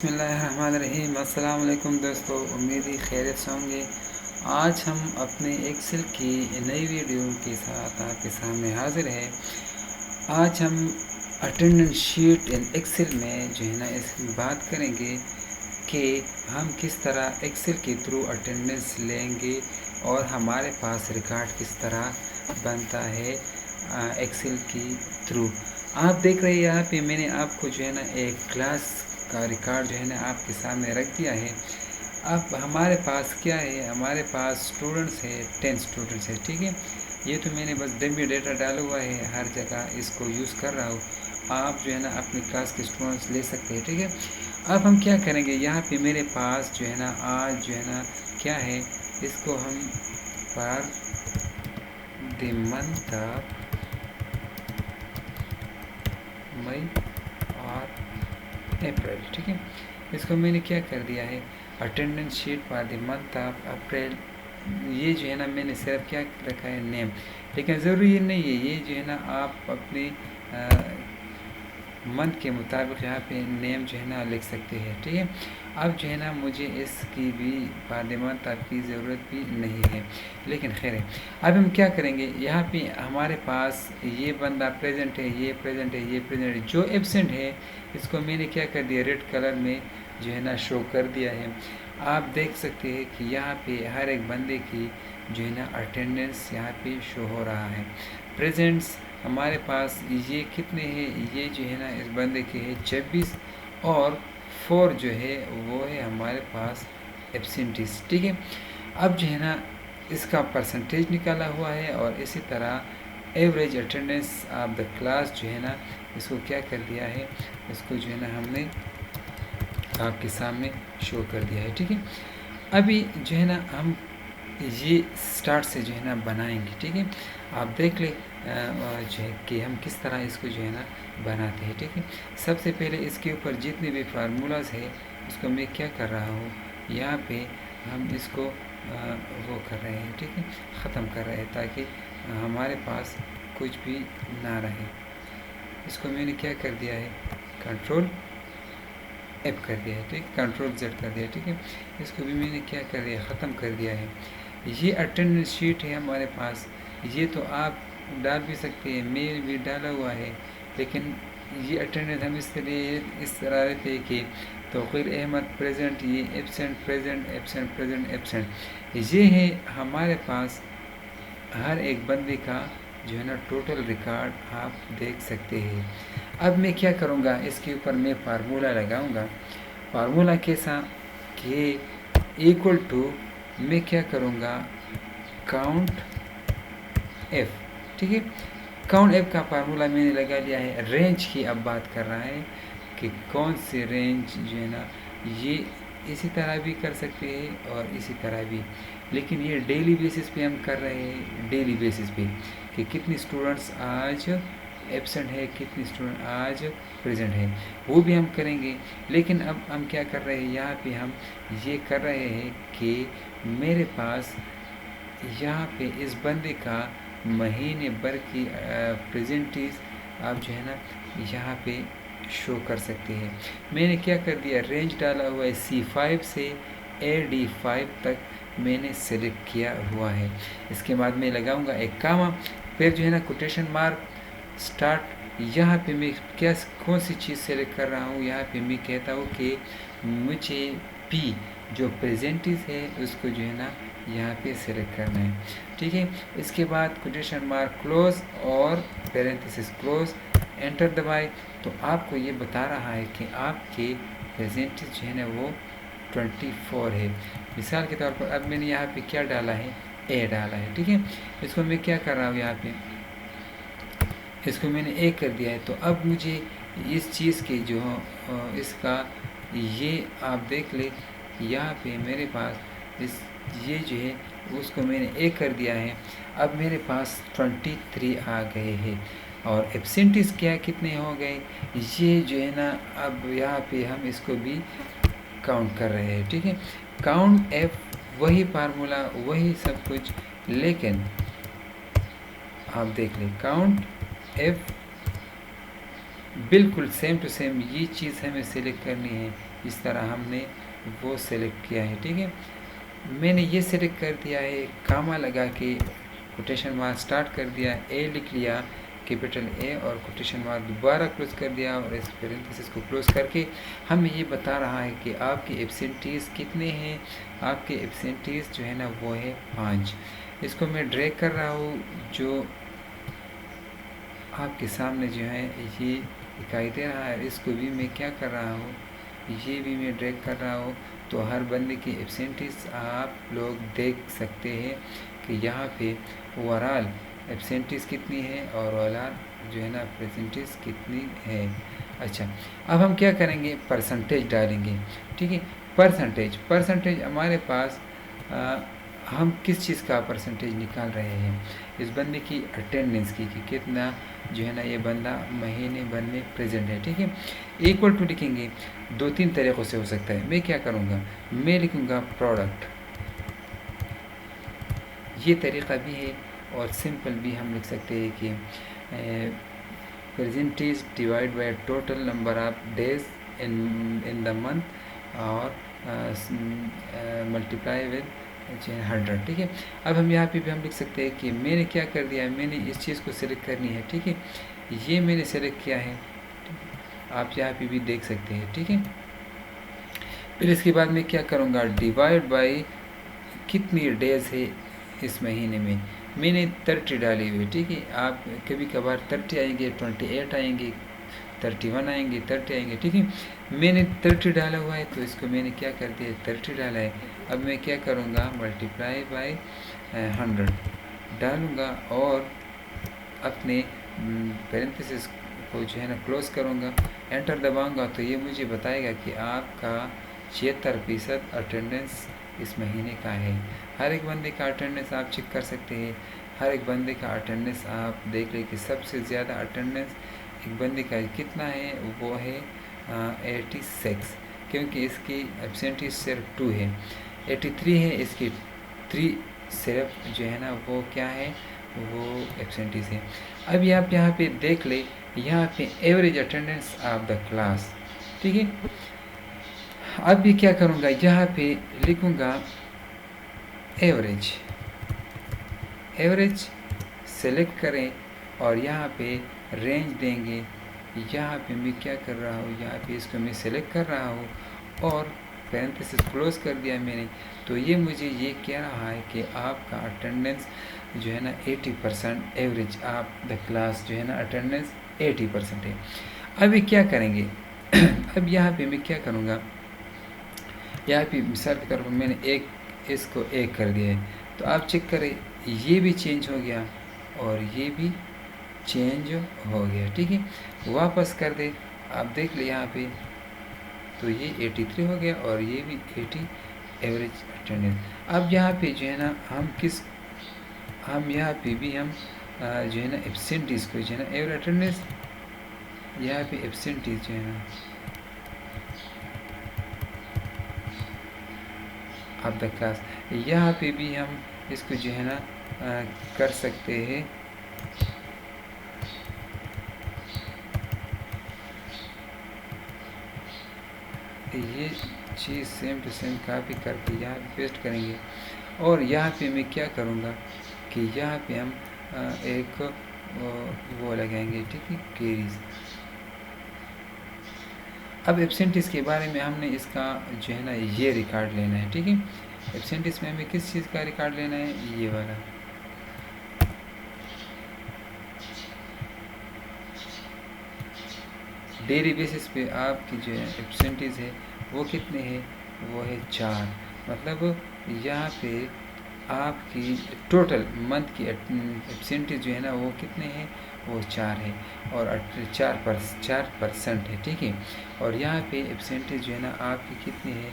बिस्मिल्लाहिर्रहमानिर्रहीम। अस्सलाम वालेकुम दोस्तों, उम्मीद ही खैरियत से होंगे। आज हम अपने एक्सेल की नई वीडियो के साथ आपके सामने हाजिर है। आज हम अटेंडेंस शीट इन एक्सेल में जो है ना इसकी बात करेंगे कि हम किस तरह एक्सेल के थ्रू अटेंडेंस लेंगे और हमारे पास रिकॉर्ड किस तरह बनता है एक्सेल की थ्रू। आप देख रहे हैं यहाँ पे मैंने आपको जो है ना एक क्लास का रिकॉर्ड जो है ना आपके सामने रख दिया है। अब हमारे पास क्या है, हमारे पास स्टूडेंट्स है, 10 स्टूडेंट्स है, ठीक है। ये तो मैंने बस डमी डेटा डाला हुआ है, हर जगह इसको यूज़ कर रहा हूँ। आप जो है ना अपनी क्लास के स्टूडेंट्स ले सकते हैं, ठीक है। अब हम क्या करेंगे, यहाँ पे मेरे पास जो है ना आज जो है ना क्या है, इसको हम पर द मंथ ऑफ मई और अप्रैल, ठीक है। इसको मैंने क्या कर दिया है, attendance sheet for the month of April. ये जो है ना मैंने सिर्फ क्या रखा है, नेम। लेकिन ज़रूरी नहीं है, ये जो है ना आप अपने मंथ के मुताबिक यहाँ पे नेम जो है ना लिख सकते हैं, ठीक है। अब जो है ना मुझे इसकी भी मंथ आपकी ज़रूरत भी नहीं है, लेकिन खैर है। अब हम क्या करेंगे, यहाँ पे हमारे पास ये बंदा प्रेजेंट है, ये प्रेजेंट है, ये प्रेजेंट है। जो एब्सेंट है इसको मैंने क्या कर दिया, रेड कलर में जो है ना शो कर दिया है। आप देख सकते हैं कि यहाँ पे हर एक बंदे की जो है ना अटेंडेंस यहाँ पे शो हो रहा है। प्रेजेंट्स हमारे पास ये कितने हैं, ये जो है ना इस बंदे के है 26 और 4 जो है वो है हमारे पास एब्सेंटीज, ठीक है। अब जो है ना इसका परसेंटेज निकाला हुआ है और इसी तरह average attendance of the class जो है ना इसको क्या कर दिया है, इसको जो है ना हमने आपके सामने शो कर दिया है, ठीक है। अभी जो है ना हम ये स्टार्ट से जो है ना बनाएंगे, ठीक है। आप देख ले जो है कि हम किस तरह इसको जो है ना बनाते हैं, ठीक है। सबसे पहले इसके ऊपर जितने भी फार्मूलाज है उसको मैं क्या कर रहा हूँ, यहाँ पे हम इसको वो कर रहे हैं, ठीक है, ख़त्म कर रहे हैं ताकि हमारे पास कुछ भी ना रहे। इसको मैंने क्या कर दिया है, कंट्रोल एफ कर दिया है, ठीक, कंट्रोल जेड कर दिया, ठीक है। इसको भी मैंने क्या कर दिया, ख़त्म कर दिया है। ये अटेंडेंस शीट है हमारे पास, ये तो आप डाल भी सकते हैं, मेल भी डाला हुआ है, लेकिन ये अटेंडेंस हम इस तरह रहते हैं कि तौक़ीर अहमद प्रेजेंट, ये absent present, absent present, absent. ये है हमारे पास हर एक बंदे का जो है ना टोटल रिकॉर्ड आप देख सकते हैं। अब मैं क्या करूँगा, इसके ऊपर मैं फार्मूला लगाऊँगा। फार्मूला कैसा कि इक्वल टू, मैं क्या करूँगा, काउंट एफ, ठीक है। काउंट एफ का फार्मूला मैंने लगा लिया है। रेंज की अब बात कर रहा है कि कौन से रेंज जो है ना, ये इसी तरह भी कर सकते हैं और इसी तरह भी, लेकिन ये डेली बेसिस पे हम कर रहे हैं, डेली बेसिस पे कि कितने स्टूडेंट्स आज एब्सेंट है, कितने स्टूडेंट आज प्रेजेंट है, वो भी हम करेंगे। लेकिन अब हम क्या कर रहे हैं, यहाँ पे हम ये कर रहे हैं कि मेरे पास यहाँ पे इस बंदे का महीने भर की प्रेजेंटीज आप जो है ना यहाँ पे शो कर सकते हैं। मैंने क्या कर दिया, रेंज डाला हुआ है C5 से AD5 तक मैंने सेलेक्ट किया हुआ है। इसके बाद मैं लगाऊंगा एक कामा, फिर जो है ना कोटेशन मार्क स्टार्ट। यहाँ पे मैं क्या कौन सी चीज़ सेलेक्ट कर रहा हूँ, यहाँ पे मैं कहता हूँ कि मुझे P जो प्रेजेंटीज है उसको जो है ना यहाँ पे सेलेक्ट करना है, ठीक है। इसके बाद कोटेशन मार्क क्लोज और पैरेंथेसिस क्लोज, एंटर दबाए तो आपको ये बता रहा है कि आपके प्रेजेंटेज जो है ना वो 24 है। मिसाल के तौर पर अब मैंने यहाँ पे क्या डाला है, ए डाला है, ठीक है। इसको मैं क्या कर रहा हूँ, यहाँ पे इसको मैंने ए कर दिया है। तो अब मुझे इस चीज़ की जो इसका ये आप देख ले, यहाँ पे मेरे पास इस ये जो है उसको मैंने ए कर दिया है। अब मेरे पास 23 आ गए हैं और एब्सेंटीज क्या कितने हो गए, ये जो है ना अब यहाँ पे हम इसको भी काउंट कर रहे हैं, ठीक है। काउंट एफ, वही फार्मूला वही सब कुछ, लेकिन आप देख लें काउंट एफ बिल्कुल सेम टू सेम ये चीज़ हमें सेलेक्ट करनी है इस तरह हमने वो सेलेक्ट किया है। ठीक है, मैंने ये सेलेक्ट कर दिया है, कामा लगा के कोटेशन मार्क स्टार्ट कर दिया, ए लिख लिया कैपिटल ए और कोटेशन मार्क दोबारा क्लोज कर दिया और इस पैरेंथेसिस को क्लोज करके हमें ये बता रहा है कि आपके एब्सेंटीज़ कितने हैं। आपके एब्सेंटीज़ जो है ना वो है 5। इसको मैं ड्रैग कर रहा हूँ, जो आपके सामने जो है ये दिखाई दे रहा है। इसको भी मैं क्या कर रहा हूँ, ये भी मैं ड्रैग कर रहा हूँ। तो हर बंदे की एब्सेंटीज़ आप लोग देख सकते हैं कि यहाँ पे ओवरऑल एब्सेंटीज़ कितनी है और ओवरऑल जो है ना प्रेजेंटीज़ कितनी है। अच्छा, अब हम क्या करेंगे, परसेंटेज डालेंगे। ठीक है, परसेंटेज हमारे पास हम किस चीज़ का परसेंटेज निकाल रहे हैं, इस बंदे की अटेंडेंस की, कि कितना जो है ना ये बंदा महीने भर में प्रेजेंट है। ठीक है, इक्वल टू लिखेंगे 2-3 तरीक़ों से हो सकता है। मैं क्या करूँगा, मैं लिखूँगा प्रोडक्ट, ये तरीक़ा भी है और सिंपल भी हम लिख सकते हैं कि percentage divide by total number of days in the month और मल्टीप्लाई विद 100। ठीक है, अब हम यहाँ पे भी हम लिख सकते हैं कि मैंने क्या कर दिया है, मैंने इस चीज़ को सिलेक्ट करनी है। ठीक है, ये मैंने सेलेक्ट किया है, आप यहाँ पे भी देख सकते हैं। ठीक है, फिर इसके बाद मैं क्या करूँगा, डिवाइड बाय कितनी डेज है इस महीने में, मैंने 30 डाली हुई। ठीक है, आप कभी कभार 30 आएंगे, 28 आएंगे, 31 आएंगे, 30 आएंगे। ठीक है, मैंने 30 डाला हुआ है तो इसको मैंने क्या कर दिया, 30 डाला है। अब मैं क्या करूँगा, मल्टीप्लाई बाय 100 डालूँगा और अपने पैरेंथेसिस को जो है ना क्लोज करूँगा, एंटर दबाऊँगा तो ये मुझे बताएगा कि आपका 76% अटेंडेंस इस महीने का है। हर एक बंदे का अटेंडेंस आप चेक कर सकते हैं, हर एक बंदे का अटेंडेंस आप देख लें कि सबसे ज़्यादा अटेंडेंस एक बंदे का कितना है, वो है 86, क्योंकि इसकी एब्सेंटीज सिर्फ 2 है। 83 है, इसकी 3 सिर्फ जो है ना वो क्या है, वो एब्सेंटीज है। अब आप यहाँ पे देख ले, यहाँ पे average attendance of the class. ठीक है, अब भी क्या करूँगा, यहाँ पे लिखूँगा एवरेज सेलेक्ट करें और यहाँ पे रेंज देंगे। यहाँ पे मैं क्या कर रहा हूँ, यहाँ पे इसको मैं सेलेक्ट कर रहा हूँ और पैरेंथेसिस क्लोज कर दिया मैंने। तो ये मुझे ये कह रहा है कि आपका अटेंडेंस जो है ना 80%, एवरेज ऑफ द क्लास जो है ना अटेंडेंस 80% है। अभी क्या करेंगे अब यहाँ पे मैं क्या करूँगा, यहाँ पे मिसाल के तौर पर मैंने इसको 1 कर दिया है, तो आप चेक करें ये भी चेंज हो गया और ये भी चेंज हो गया। ठीक है, वापस कर दे, आप देख ले यहाँ पे, तो ये 83 हो गया और ये भी 80 एवरेज अटेंडेंस। अब यहाँ पे जो है ना हम यहाँ पे भी हम जो है ना एब्सेंटीज़ को जो है ना एवरेज अटेंडेंस, यहाँ पे एब्सेंटीज़ जो है ना ऑफ द क्लास, यहाँ पे भी हम इसको जो है ना कर सकते हैं। ये चीज़ सेम टू सेम कॉपी करके यहाँ पेस्ट करेंगे और यहाँ पे मैं क्या करूँगा कि यहाँ पे हम एक वो लगाएंगे। ठीक है, केरीज। अब एब्सेंटीज के बारे में हमने इसका जो है ना ये रिकॉर्ड लेना है। ठीक है, एब्सेंटीज में हमें किस चीज़ का रिकॉर्ड लेना है, ये वाला। डेली बेसिस पे आपकी जो है एब्सेंटीज है वो कितने हैं, वो है 4। मतलब यहाँ पे आपकी टोटल मंथ की एब्सेंटीज जो है ना वो कितने हैं, वो 4 है और 4% है। ठीक है, और यहाँ पे एब्सेंटीज जो है ना आपकी कितनी है,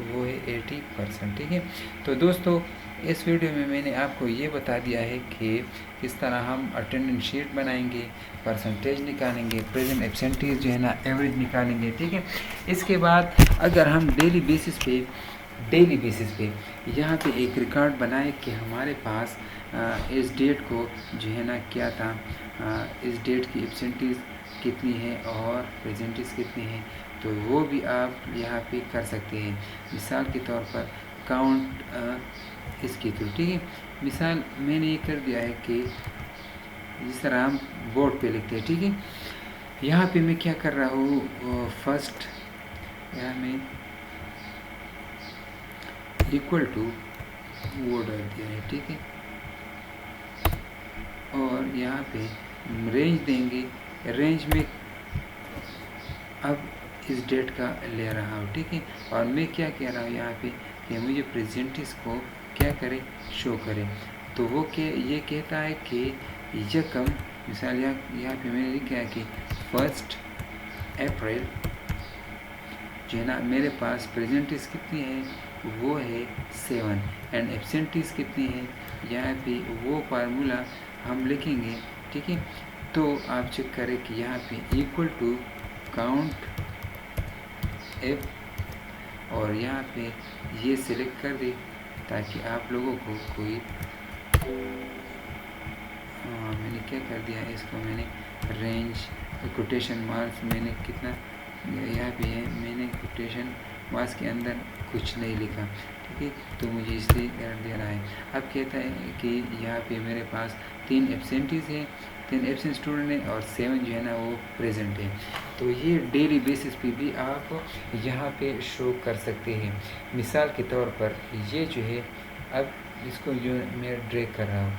वो है 80%। ठीक है, तो दोस्तों इस वीडियो में मैंने आपको ये बता दिया है कि किस तरह हम अटेंडेंस शीट बनाएंगे, परसेंटेज निकालेंगे, प्रेजेंट एब्सेंटीज जो है ना एवरेज निकालेंगे। ठीक है, इसके बाद अगर हम डेली बेसिस पे यहाँ पे एक रिकॉर्ड बनाए कि हमारे पास इस डेट को जो है ना क्या था, इस डेट की एब्सेंटीज कितनी है और प्रेजेंटीज कितनी है, तो वो भी आप यहाँ पे कर सकते हैं। मिसाल के तौर पर काउंट इसकी थ्रू, ठीक है। मिसाल मैंने ये कर दिया है कि जिस तरह हम बोर्ड पे लिखते हैं, ठीक है। यहाँ पे मैं क्या कर रहा हूँ, फर्स्ट यहाँ में इक्वल टू वो डाल दिया है, ठीक है। और यहाँ पे रेंज देंगे, रेंज में अब इस डेट का ले रहा हूँ, ठीक है। और मैं क्या कह रहा हूँ यहाँ पे कि मुझे प्रेजेंटिस को क्या करे, शो करे। तो वो ये कहता है कि यकम, मिसाल यहाँ पे मैंने लिखा है कि 1 अप्रैल जो है ना, मेरे पास प्रेजेंटिस कितनी है, वो है 7 एंड एब्सेंटिस कितनी है, यहाँ पे वो फार्मूला हम लिखेंगे, ठीक है। तो आप चेक करें कि यहाँ पे इक्वल टू काउंट एफ, और यहाँ पे ये सिलेक्ट कर दे ताकि आप लोगों को कोई मैंने क्या कर दिया है, इसको मैंने रेंज कोटेशन मार्क्स मैंने कितना यहाँ पे है, मैंने कोटेशन मार्क्स के अंदर कुछ नहीं लिखा, ठीक है। तो मुझे इसलिए एरर दे रहा है। अब कहता है कि यहाँ पे मेरे पास 3 एब्सेंटीज है, 3 एब्सेंट स्टूडेंट है और 7 जो है ना वो प्रेजेंट है। तो ये डेली बेसिस पे भी आप यहाँ पे शो कर सकते हैं। मिसाल के तौर पर ये जो है, अब इसको जो मैं ड्रैग कर रहा हूँ,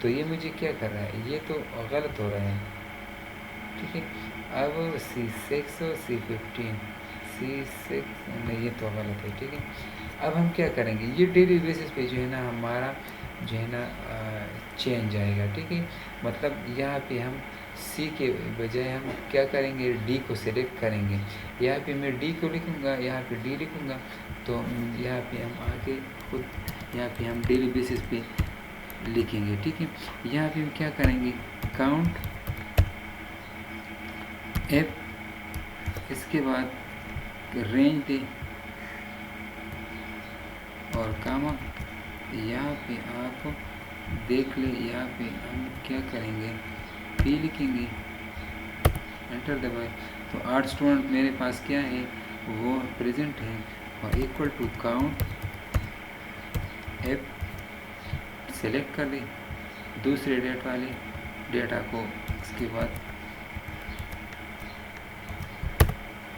तो ये मुझे क्या कर रहा है, ये तो गलत हो रहा है, ठीक है। अब C6 और C15, C6 नहीं, ये तो गलत है, ठीक है। अब हम क्या करेंगे, ये डेली बेसिस पे जो है ना हमारा जो है ना चेंज आएगा, ठीक है। मतलब यहाँ पे हम C के बजाय हम क्या करेंगे, D को सिलेक्ट करेंगे। यहाँ पे मैं D को लिखूँगा, यहाँ पे D लिखूँगा, तो यहाँ पे हम आगे खुद यहाँ पे हम डेली बेसिस पे लिखेंगे, ठीक है। यहाँ पे हम क्या करेंगे, काउंट एफ, इसके बाद रेंज दे और कामा, यहाँ पे आप देख ले, यहाँ पे हम क्या करेंगे, पी लिखेंगे, एंटर दबाए। तो 8 स्टूडेंट मेरे पास क्या है, वो प्रेजेंट है, और equal to count F select कर दी दूसरे डेट वाले डेटा को, इसके बाद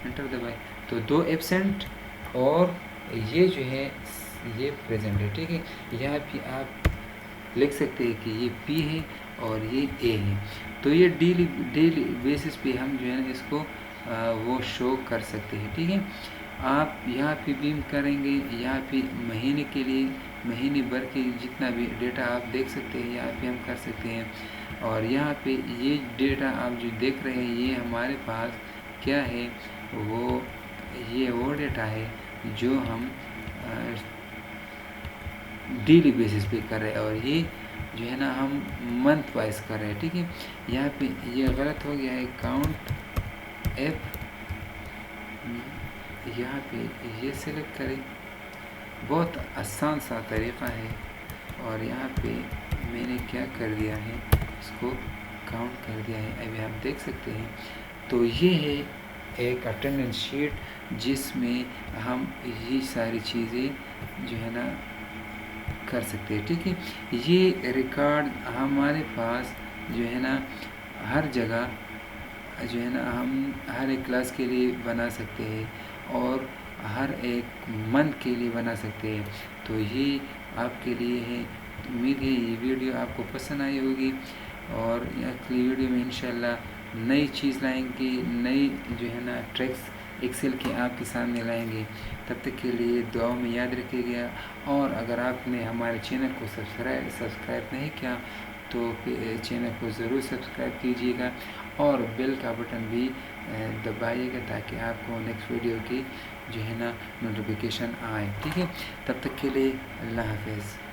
एंटर दबाए। तो 2 एब्सेंट और ये जो है ये प्रेजेंट है, ठीक है। यहाँ पे आप लिख सकते हैं कि ये P है और ये A है। तो ये डेली बेसिस पे हम जो है ना इसको वो शो कर सकते हैं, ठीक है। आप यहाँ पे भी करेंगे, यहाँ पे महीने के लिए महीने भर के जितना भी डेटा आप देख सकते हैं यहाँ पे हम कर सकते हैं। और यहाँ पे ये डेटा आप जो देख रहे हैं, ये हमारे पास क्या है, ये वो डेटा है जो हम डेली बेसिस पे कर रहे हैं, और ये जो है ना हम मंथ वाइज कर रहे हैं, ठीक है। यहाँ पे ये गलत हो गया है, काउंट एफ, यहाँ पे ये सिलेक्ट करें, बहुत आसान सा तरीक़ा है। और यहाँ पे मैंने क्या कर दिया है, इसको काउंट कर दिया है, अभी आप देख सकते हैं। तो ये है एक अटेंडेंस शीट जिसमें हम ये सारी चीज़ें जो है ना कर सकते हैं, ठीक है। ये रिकॉर्ड हमारे पास जो है ना हर जगह जो है ना हम हर एक क्लास के लिए बना सकते हैं और हर एक मंथ के लिए बना सकते हैं। तो ये आपके लिए है। उम्मीद है ये वीडियो आपको पसंद आई होगी, और अगली वीडियो में इंशाल्लाह नई चीज़ लाएंगे, नई जो है ना ट्रिक्स एक्सेल के आपके सामने लाएंगे। तब तक के लिए दुआओं में याद रखिएगा। और अगर आपने हमारे चैनल को सब्सक्राइब नहीं किया तो चैनल को ज़रूर सब्सक्राइब कीजिएगा और बेल का बटन भी दबाइएगा ताकि आपको नेक्स्ट वीडियो की जो है ना नोटिफिकेशन आए, ठीक है। तब तक के लिए अल्लाह हाफ़िज़।